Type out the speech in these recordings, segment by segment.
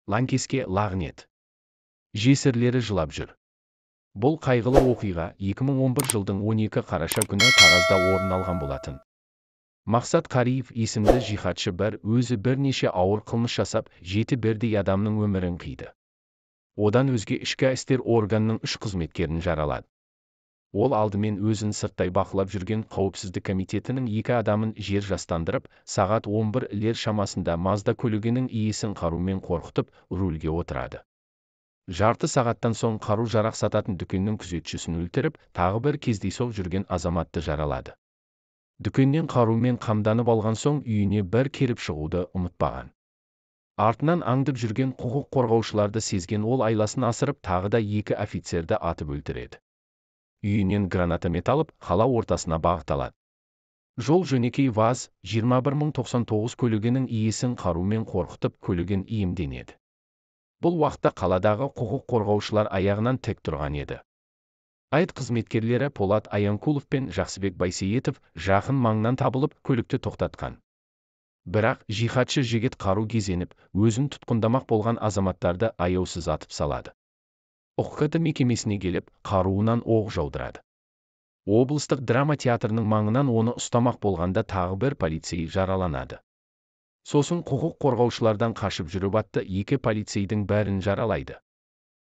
Ланкеске лағнет. Жесірлері жылап жүр. Бұл қайғылы оқиға 2011 жылдың 12 қараша күні Таразда орын алған болатын. Мақсат Қариев есімді жихадшы бір өзі бірнеше ауыр қылмыс жасап, 7 бірдей адамның өмірін қиды. Одан өзге ішкі істер органының 3 қызметкерін жаралады. Ол алдымен өзін сырттай бақылап жүрген қауіпсіздік комитетінің 2 адамын жер жастандырып, сағат 11-лер шамасында Мазда көлігінің иесін қарумен қорқытып, рульге отырады. Жарты сағаттан соң қару-жарақ сататын дүкеннің күзетшісін өлтіріп, тағы бір кездейсоқ жүрген азаматты жаралады. Дүкеннен қарумен қамданып алған соң үйіне бір келіп шығуды ұмытпаған. Артынан аңдып жүрген құқық қорғаушыларды сезген ол айласын асырып, тағы да 2 офицерді атып өлтіреді. Үйінен гранатомет алып, қала ортасына бағытталады. Жол жөнекей ВАЗ 21099 көлігінің иесін қарумен қорқытып, көлігін иемденеді. Бұл уақытта қаладағы құқық қорғаушылар аяғынан тік тұрған еді. Айт қызметкерлері Полат Аянкулов пен Жақсыбек Байсейітов жақын маңнан табылып, көлікті тоқтатқан. Бірақ жихадшы жігіт қару кезеніп, өзін тұтқындамақ болған азаматтарды аяусыз атып салады. ОХКТ мекемесіне келіп, қаруынан оқ жаудырады. Облыстық драма театрының маңынан оны ұстамақ болғанда тағы бір полицей жараланады. Сосын құқық қорғаушылардан қашып жүріп атты 2 полицейдің бәрін жаралайды.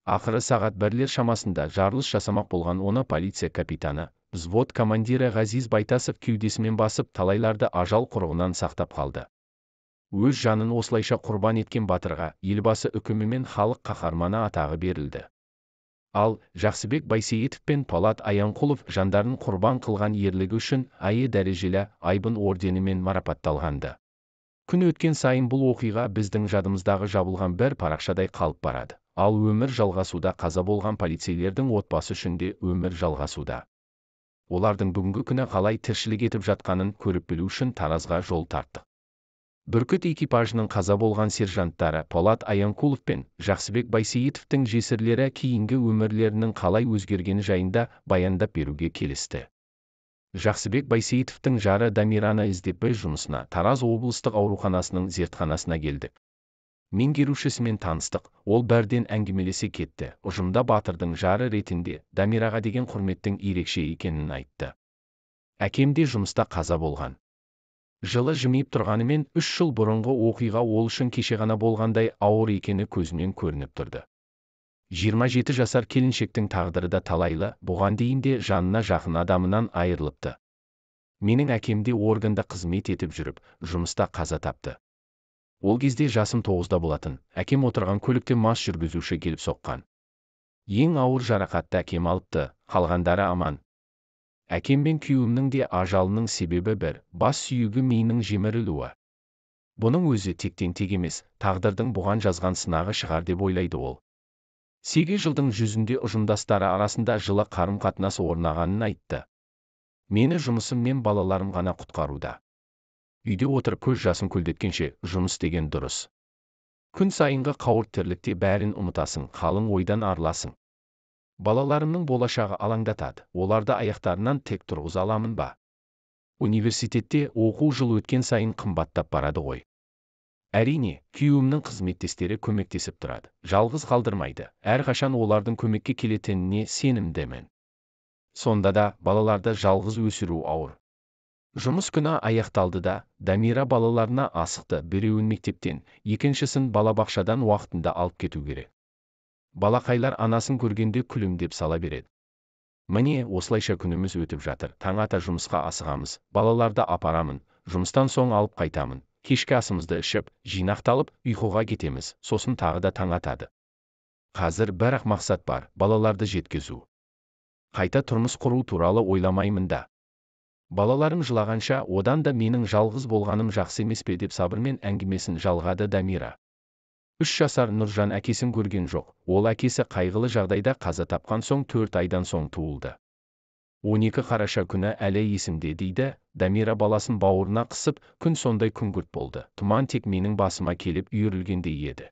Ақыры сағат 1-лер шамасында жарылыс жасамақ болған оны полиция капитаны, взвод командирі Ғазиз Байтасов кеудесімен басып, талайларды ажал құрығынан сақтап қалды. Өз жанын осылайша құрбан еткен батырға елбасы үкімімен халық қаһарманы атағы берілді. Ал Жақсыбек Байсейітов пен Полат Аянқұлов жандарын құрбан қылған ерлігі үшін айы дәрежелі айбын орденімен марапатталғанды. Күн өткен сайын бұл оқиға біздің жадымыздағы жабылған бір парақшадай қалып барады. Ал өмір жалғасуда, қаза болған полицейлердің отбасы үшін де өмір жалғасуда. Олардың бүгінгі күні қалай тіршілік етіп жатқанын көріп білу үшін Таразға жол тарттық. Бүркіт экипажының қаза болған сержанттары Полат Аянкулов пен Жақсыбек Байсейітовтің жесірлері кейінгі өмірлерінің қалай өзгергені жайында баяндап беруге келісті. Жақсыбек Байсейітовтің жары Дамираны іздеп жұмысына Тараз облыстық ауруханасының зертханасына келдік. Меңгерушісімен таныстық, ол бірден әңгімелесе кетті. Ұжымда батырдың жары ретінде Дамираға деген құрметтің ерекше екенін айтты. Әкем де жұмыста қаза болған. Жылы жымиып тұрғанымен 3 жыл бұрынғы оқиға ол үшін кеше ғана болғандай ауыр екені көзінен көрініп тұрды. 27 жасар келіншектің тағдыры да талайлы, бұған дейін де жанына жақын адамынан айырылыпты. Менің әкем де органда қызмет етіп жүріп, жұмыста қаза тапты. Ол кезде жасым 9-да болатын, әкем отырған көлікте мас жүргізуші келіп соққан. Ең ауыр жарақатты әкем алыпты, қалғандары аман. Әкем мен күйеуімнің де ажалының себебі бір, бас сүйегі миының жемірілуі. Бұның өзі тектен тек емес, тағдырдың бұған жазған сынағы шығар деп ойлайды ол. 8 жылдың жүзінде ұжымдастары арасында жылы қарым-қатынас орнағанын айтты. Мені жұмысым мен балаларым ғана құтқаруда. Үйде отырып көз жасын көлдеткенше жұмыс деген дұрыс. Күн сайынғы қауырт тірлікте бәрін ұмытасың, қалың ойдан арыласың. Балаларымның болашағы алаңдатады, оларды аяқтарынан тек тұрғыза аламын ба? Университетте оқу жыл өткен сайын қымбаттап барады ғой. Әрине, күйеуімнің қызметтестері көмектесіп тұрады, жалғыз қалдырмайды, әрқашан олардың көмекке келетініне сенімдемін. Сонда да балаларды жалғыз өсіру ауыр. Жұмыс күні аяқталды да, Дамира балаларына асықты, біреуін мектептен, екіншісін балабақшадан уақытында алып кету керек. Балақайлар анасын көргенде күлімдеп сала береді. Міне, осылайша күніміз өтіп жатыр. Таң ата жұмысқа асығамыз, балаларды апарамын, жұмыстан соң алып қайтамын. Кешкі асымызды ішіп, жинақталып, ұйқыға кетеміз, сосын тағы да таң атады. Қазір бір-ақ мақсат бар, балаларды жеткізу. Қайта тұрмыс құру туралы ойламаймын да. Балаларым жылағанша, одан да менің жалғыз болғаным жақсы емес пе деп сабырмен әңгімесін жалғады Дамира. 3 жасар Нұржан әкесін көрген жоқ, ол әкесі қайғылы жағдайда қаза тапқан соң 4 айдан соң туылды. 12 қараша күні әлі есімде дейді, Дамира баласын бауырына қысып, күн сондай күңгірт болды. Тұман тек менің басыма келіп үйірілгендей еді.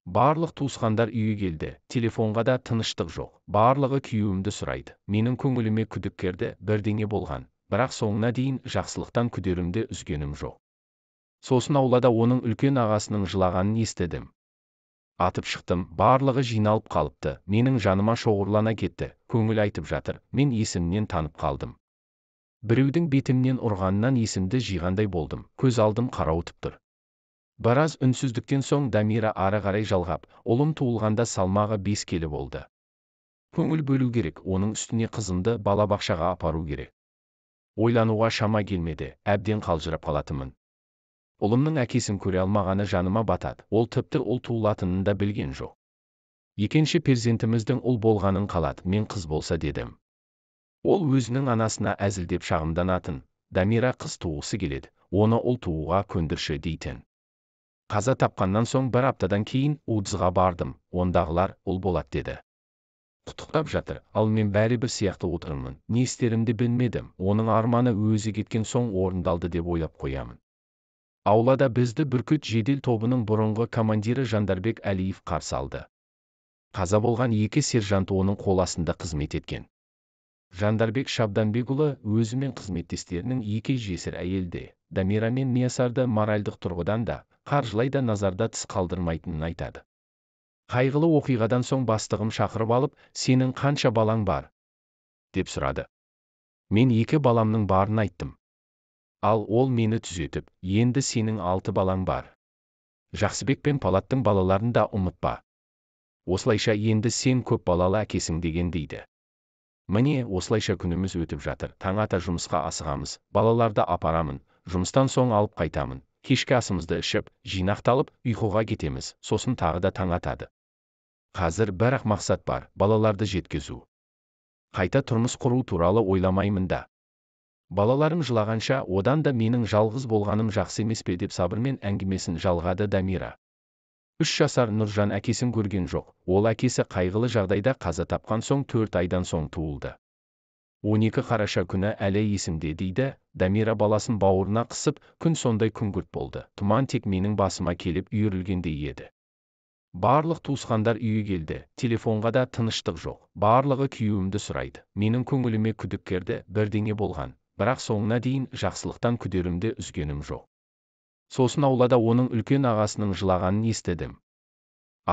Барлық туысқандар үйге келді, телефонға да тыныштық жоқ. Барлығы күйеуімді сұрайды. Менің көңіліме күдік кірді, бірдеңе болған, бірақ соңына дейін жақсылықтан күдерімді үзгенім жоқ. Сосын аулада оның үлкен ағасының жылағанын естідім. Атып шықтым, барлығы жиналып қалыпты, менің жаныма шоғырлана кетті, көңіл айтып жатыр, мен есімнен танып қалдым. Біреудің бетімнен ұрғанынан есімді жиғандай болдым, көз алдым қарауытып тұр. Біраз үнсіздіктен соң Дамира ары қарай жалғап, ұлым туылғанда салмағы 5 келі болды. Көңіл бөлу керек, оның үстіне қызымды балабақшаға апару керек. Ойлануға шама келмеді, әбден қалжырап қалатынмын. Ұлымның әкесін көре алмағаны жаныма батады, ол тіпті ұл туылатынын да білген жоқ. Екінші перзентіміздің ұл болғанын қалады, мен қыз болса дедім. Ол өзінің анасына әзілдеп шағымданатын, Дамира қыз туғысы келеді, оны ұл тууға көндірші дейтін. Қаза тапқаннан соң бір аптадан кейін УДЗ-ға бардым, ондағылар ұл болады деді. Құттықтап жатыр, ал мен бәрібір сияқты отырмын, не істерімді білмедім, оның арманы өзі кеткен соң орындалды деп ойлап қоямын. Аулада бізді Бүркіт жедел тобының бұрынғы командирі Жандарбек Әлиев қарсы алды. Қаза болған 2 сержант оның қол астында қызмет еткен. Жандарбек Шабданбекұлы өзі мен қызметтестерінің 2 жесір әйелді, Дамира мен Миясарды моральдық тұрғыдан да, қаржылай да назарда тыс қалдырмайтынын айтады. Қайғылы оқиғадан соң бастығым шақырып алып, сенің қанша балаң бар? деп сұрады. Мен 2 баламның барын айттым. Ал ол мені түзетіп, енді сенің 6 балаң бар. Жақсыбек пен Палаттың балаларын да ұмытпа. Осылайша енді сен көп балалы әкесің деген дейді. Міне, осылайша күніміз өтіп жатыр, таң ата жұмысқа асығамыз, балаларды апарамын, жұмыстан соң алып қайтамын, кешкі асымызды ішіп, жинақталып, ұйқыға кетеміз, сосын тағы да таң атады. Қазір бір-ақ мақсат бар, балаларды жеткізу. Қайта тұрмыс құру туралы ойламаймын да. Балаларым жылағанша, одан да менің жалғыз болғаным жақсы емес пе деп сабырмен әңгімесін жалғады Дамира. 3 жасар Нұржан әкесін көрген жоқ, ол әкесі қайғылы жағдайда қаза тапқан соң 4 айдан соң туылды. 12 қараша күні әлі есімде дейді, Дамира баласын бауырына қысып, күн сондай күңгірт болды, тұман тек менің басыма келіп үйірілгендей еді. Барлық туысқандар үйге келді, телефонға да тыныштық жоқ, барлығы күйеуімді сұрайды, менің көңіліме күдік кірді, бірдеңе болған. Бірақ соңына дейін жақсылықтан күдерімді үзгенім жоқ. Сосын аулада оның үлкен ағасының жылағанын естідім.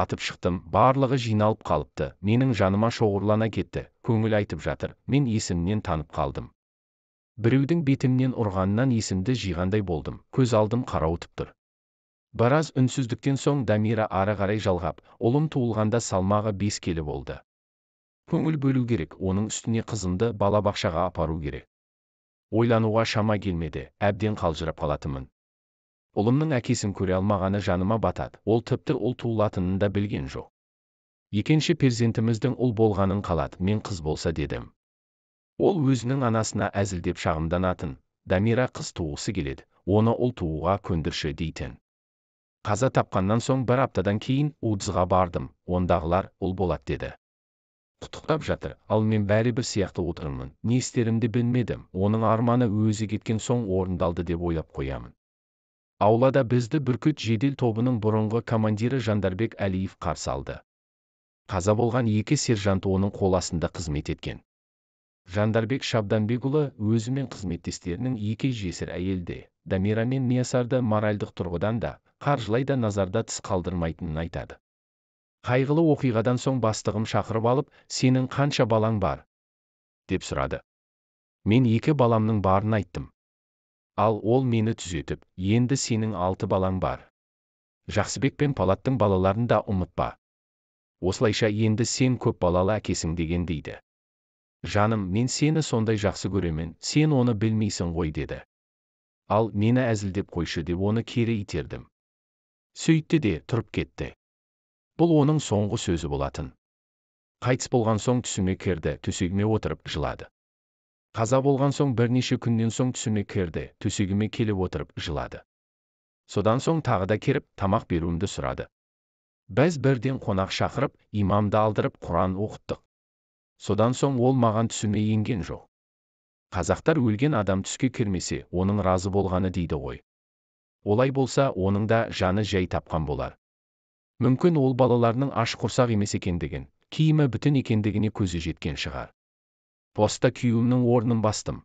Атып шықтым, барлығы жиналып қалыпты, менің жаныма шоғырлана кетті, көңіл айтып жатыр, мен есімнен танып қалдым. Біреудің бетімнен ұрғанынан есімді жиғандай болдым, көз алдым қарауытып тұр. Біраз үнсіздіктен соң Дамира ары қарай жалғап, ұлым туылғанда салмағы 5 келі болды. Көңіл бөлу керек, оның үстіне қызымды балабақшаға апару керек. Ойлануға шама келмеді, әбден қалжырап қалатынмын. Ұлымның әкесін көре алмағаны жаныма батады, ол тіпті ұл туылатынын да білген жоқ. Екінші перзентіміздің ұл болғанын қалады, мен қыз болса дедім. Ол өзінің анасына әзілдеп шағымданатын, Дамира қыз туғысы келеді, оны ұл тууға көндірші дейтін. Қаза тапқаннан соң бір аптадан кейін УДЗ-ға бардым, ондағылар ұл болады деді. Құттықтап жатыр, ал мен бәрібір сияқты отырмын, не істерімді білмедім, оның арманы өзі кеткен соң орындалды деп ойлап қоямын. Аулада бізді Бүркіт жедел тобының бұрынғы командирі Жандарбек Әлиев қарсы алды. Қаза болған 2 сержант оның қол астында қызмет еткен. Жандарбек Шабданбекұлы өзі мен қызметтестерінің 2 жесір әйелді, Дамира мен Миясарды моральдық тұрғыдан да, қаржылай да назарда тыс қалдырмайтынын айтады. Қайғылы оқиғадан соң бастығым шақырып алып, сенің қанша балаң бар? деп сұрады. Мен 2 баламның барын айттым. Ал ол мені түзетіп, енді сенің 6 балаң бар. Жақсыбек пен Палаттың балаларын да ұмытпа. Осылайша енді сен көп балалы әкесің деген дейді. Жаным, мен сені сондай жақсы көремін, сен оны білмейсің ғой деді. Ал мені әзілдеп қойшы деп оны кері итердім. Сөйтті де тұрып кетті. Бұл оның соңғы сөзі болатын. Қайтыс болған соң түсіме кірді, төсегіме отырып жылады. Қаза болған соң бірнеше күннен соң түсіме кірді, төсегіме келіп отырып жылады. Содан соң тағы да келіп, тамақ беруімді сұрады. Біз бірден қонақ шақырып, имамды алдырып Құран оқыттық. Содан соң ол маған түсіме енген жоқ. Қазақтар өлген адам түске кірмесе, оның разы болғаны дейді ғой. Олай болса, оның да жаны жай тапқан болар. Мүмкін ол балаларының аш құрсақ емес екендігін, киімі бүтін екендігіне көзі жеткен шығар. Поста күйеуімнің орнын бастым.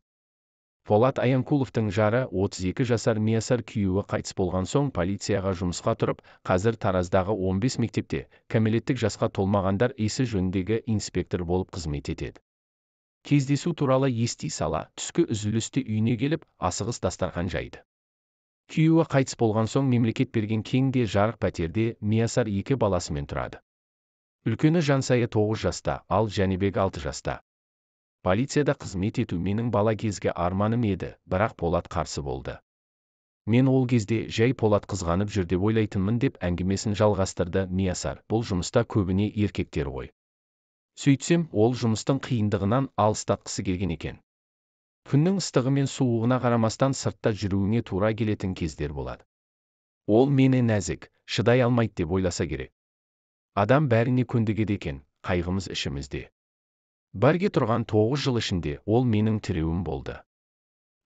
Полат Аянкуловтың жары 32 жасар Миясар күйеуі қайтыс болған соң полицияға жұмысқа тұрып, қазір Тараздағы 15 мектепте кәмелеттік жасқа толмағандар ісі жөніндегі инспектор болып қызмет етеді. Кездесу туралы ести сала, түскі үзілісте үйіне келіп, асығыс дастархан жайды. Күйеуі қайтыс болған соң мемлекет берген кең де жарық пәтерде Миясар 2 баласымен тұрады. Үлкені Жансая 9 жаста, ал Жәнібек 6 жаста. Полицияда қызмет ету менің бала кезге арманым еді, бірақ Полат қарсы болды. Мен ол кезде жай Полат қызғанып жүр деп ойлайтынмын деп әңгімесін жалғастырды Миясар. Бұл жұмыста көбіне еркектер ғой. Сөйтсем, ол жұмыстың қиындығынан алыстатқысы келген екен. Күннің ыстығы мен суығына қарамастан сыртта жүруіңе тура келетін кездер болады. Ол мені нәзік, шыдай алмайды деп ойласа керек. Адам бәріне көндігеді екен, қайғымыз ішімізде. Бірге тұрған 9 жыл ішінде ол менің тіреуім болды.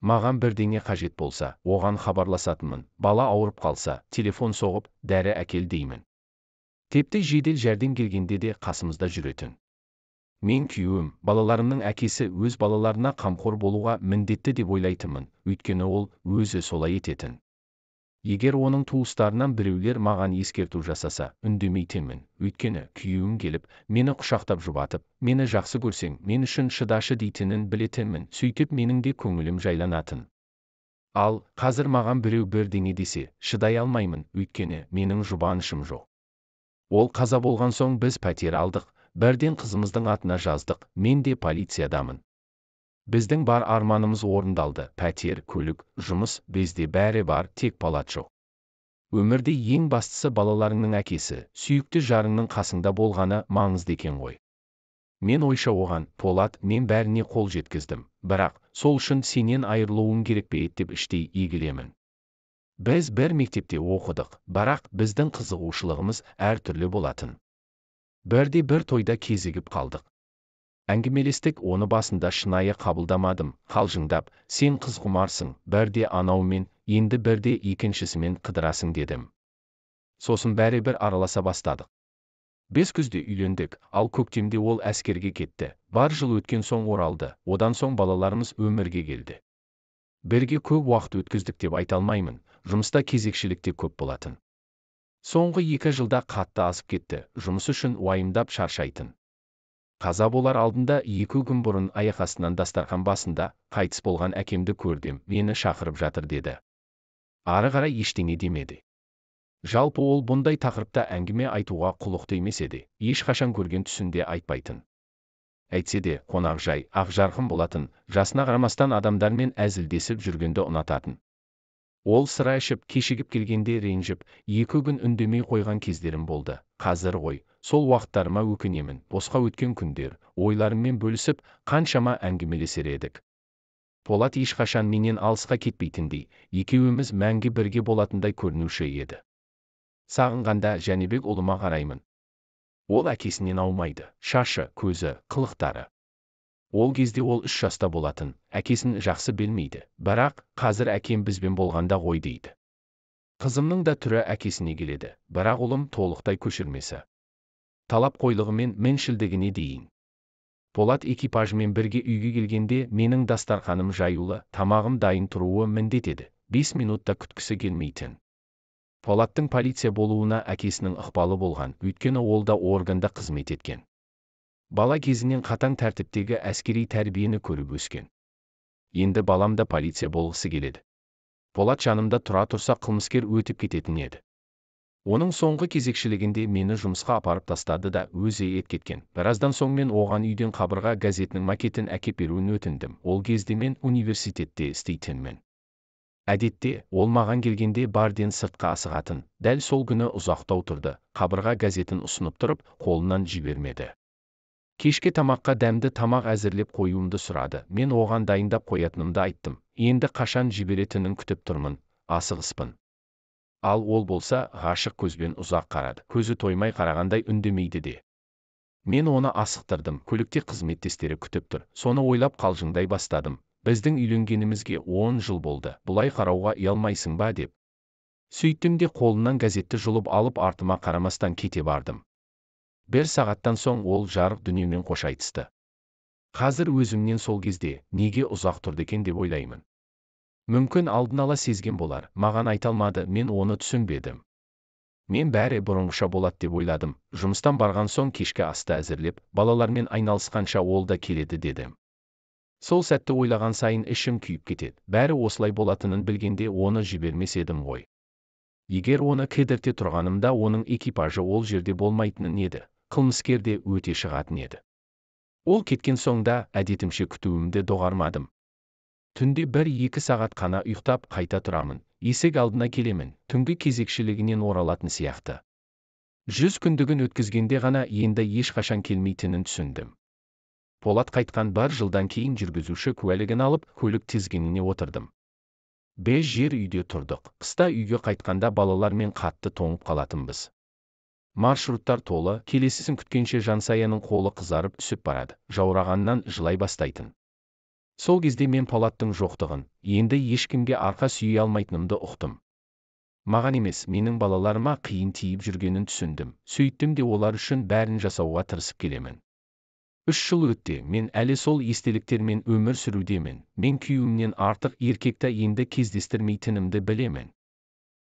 Маған бірдеңе қажет болса, оған хабарласатынмын, бала ауырып қалса, телефон соғып, дәрі әкел деймін. Тепті жедел жәрдем келгенде де қасымызда жүретін. Мен күйеуім, балаларымның әкесі өз балаларына қамқор болуға міндетті деп ойлайтынмын, өйткені ол өзі солай ететін. Егер оның туыстарынан біреулер маған ескерту жасаса, үндемейтінмін, өйткені күйеуім келіп, мені құшақтап жұбатып, мені жақсы көрсең, мен үшін шыдашы дейтінін білетінмін, сөйтіп менің де көңілім жайланатын. Ал, қазір маған біреу бірдеңе десе, шыдай алмаймын, өйткені менің жұбанышым жоқ. Ол қаза болған соң біз пәтер алдық, бірден қызымыздың атына жаздық, мен де полициядамын. Біздің бар арманымыз орындалды, пәтер, көлік, жұмыс, бізде бәрі бар, тек Полат жоқ. Өмірде ең бастысы балаларыңның әкесі, сүйікті жарыңның қасыңда болғаны маңызды екен ғой. Мен ойша оған, Полат, мен бәріне қол жеткіздім, бірақ сол үшін сенен айырылуың керек пе деп іштей егілемін. Біз бір мектепте оқыдық, бірақ біздің қызығушылығымыз әртүрлі болатын. Бірде бір тойда кезігіп қалдық. Әңгімелестік, оны басында шынайы қабылдамадым, қалжыңдап, сен қызғұмарсың, бірде анаумен, енді бірде екіншісімен қыдырасың дедім. Сосын бәрі бір араласа бастадық. 5 күзде үйлендік, ал көктемде ол әскерге кетті, бар жыл өткен соң оралды, одан соң балаларымыз өмірге келді. Бірге көп уақыт өткіздік деп айта алмаймын, жұмыста кезекшілікте көп болатын. Соңғы 2 жылда қатты азып кетті, жұмыс үшін уайымдап шаршайтын. Қаза болар алдында 2 күн бұрын аяқ астынан дастархан басында қайтыс болған әкемді көрдім, мені шақырып жатыр деді. Ары қарай ештеңе демеді. Жалпы ол бұндай тақырыпта әңгіме айтуға құлықты емес еді, ешқашан көрген түсінде айтпайтын. Әйтсе де, қонақжай, ақ жарқын болатын, жасына қарамастан адамдармен әзілдесіп жүргенді ұнататын. Ол сыра ішіп, кешігіп келгенде ренжіп, 2 күн үндемей қойған кездерім болды. Қазір ғой, сол уақыттарыма өкінемін, босқа өткен күндер, ойларыммен бөлісіп, қаншама әңгімелесер едік. Полат ешқашан менен алысқа кетпейтіндей, екеуіміз мәңгі бірге болатындай көрінуші еді. Сағынғанда Жәнібек ұлыма қараймын. Ол әкесінен аумайды, шашы, көзі, қылықтары. Ол кезде ол 3 жаста болатын, әкесін жақсы білмейді, бірақ қазір әкем бізбен болғанда ғой дейді. Қызымның да түрі әкесіне келеді, бірақ ұлым толықтай көшірмесі. Талап қойлығымен меншілдігіне дейін. Полат экипажымен бірге үйге келгенде менің дастарханым жаюлы, тамағым дайын тұруы міндет еді, 5 минутта күткісі келмейтін. Полаттың полиция болуына әкесінің ықпалы болған, өйткені ол да органда қызмет еткен. Бала кезінен қатаң тәртіптегі әскери тәрбиені көріп өскен. Енді балам да полиция болғысы келеді. Полат жанымда тұра тұрса қылмыскер өтіп кететін еді. Оның соңғы кезекшілігінде мені жұмысқа апарып тастады да өзі кеткен. Біраздан соң мен оған үйден қабырға газетінің макетін әкеп беруін өтіндім. Ол кезде мен университетте істейтінмін. Әдетте, ол маған келгенде барден сыртқа асығатын, дәл сол күні ұзақтау тұрды, қабырға газетін ұсынып тұрып, қолынан жібермеді. Кешке тамаққа дәмді тамақ әзірлеп қоюымды сұрады. Мен оған дайындап қоятынымды айттым. Енді қашан жіберетінін күтіп тұрмын, асығыспын. Ал ол болса, ғашық көзбен ұзақ қарады. Көзі тоймай қарағандай үндемейді де. Мен оны асықтырдым. Көлікте қызметтестері күтіп тұр. Соны ойлап қалжыңдай бастадым. Біздің үйленгенімізге 10 жыл болды. Бұлай қарауға ұялмайсың ба деп. Сөйттім де қолынан газетті жұлып алып артыма қарамастан кете бардым. 1 сағаттан соң ол жарық дүниемен қош айтысты. Қазір өзімнен сол кезде неге ұзақ тұрды екен деп ойлаймын. Мүмкін алдын ала сезген болар, маған айта алмады, мен оны түсінбедім. Мен бәрі бұрынғыша болады деп ойладым. Жұмыстан барған соң кешкі асты әзірлеп, балалармен айналысқанша ол да келеді дедім. Сол сәтті ойлаған сайын ішім күйіп кетеді. Бәрі осылай болатынын білгенде оны жібермес едім ғой. Егер оны кідірте тұрғанымда оның экипажы ол жерде болмайтынын еді. Қылмыскер де өте шығатын еді. Ол кеткен соң да әдетімше күтуімді доғармадым. Түнде 1-2 сағат қана ұйықтап қайта тұрамын. Есік алдына келемін, түнгі кезекшілігінен оралатын сияқты. 100 күндігін өткізгенде ғана енді ешқашан келмейтінін түсіндім. Полат қайтқан 1 жылдан кейін жүргізуші куәлігін алып, көлік тізгініне отырдым. 5 жер үйде тұрдық. Қыста үйге қайтқанда балалармен қатты тоңып қалатынбыз. Маршруттар толы, келесісін күткенше Жансаяның қолы қызарып түсіп барады, жаурағаннан жылай бастайтын. Сол кезде мен Полаттың жоқтығын, енді ешкімге арқа сүйей алмайтынымды ұқтым. Маған емес, менің балаларыма қиын тиіп жүргенін түсіндім. Сөйттім де олар үшін бәрін жасауға тырысып келемін. 3 жыл өтті, мен әлі сол естеліктермен өмір сүрудемін. Мен күйеуімнен артық еркекті енді кездестірмейтінімді білемін.